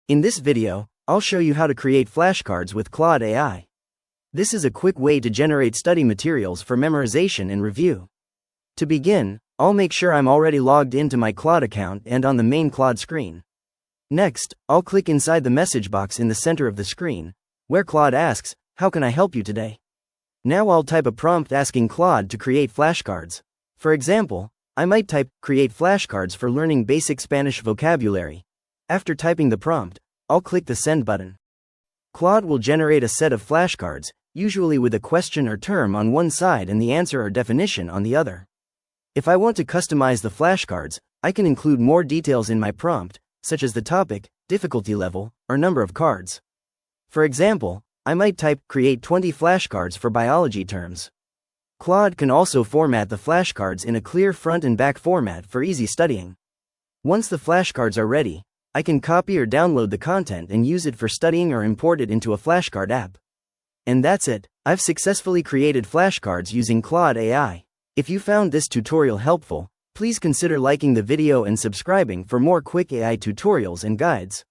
In this video, I'll show you how to create flashcards with Claude AI. This is a quick way to generate study materials for memorization and review. To begin, I'll make sure I'm already logged into my Claude account and on the main Claude screen. Next, I'll click inside the message box in the center of the screen, where Claude asks, "How can I help you today?" Now I'll type a prompt asking Claude to create flashcards. For example, I might type, "Create flashcards for learning basic Spanish vocabulary." After typing the prompt, I'll click the send button. Claude will generate a set of flashcards, usually with a question or term on one side and the answer or definition on the other. If I want to customize the flashcards, I can include more details in my prompt, such as the topic, difficulty level, or number of cards. For example, I might type, "Create 20 flashcards for biology terms." Claude can also format the flashcards in a clear front and back format for easy studying. Once the flashcards are ready, I can copy or download the content and use it for studying or import it into a flashcard app. And that's it. I've successfully created flashcards using Claude AI. If you found this tutorial helpful, please consider liking the video and subscribing for more quick AI tutorials and guides.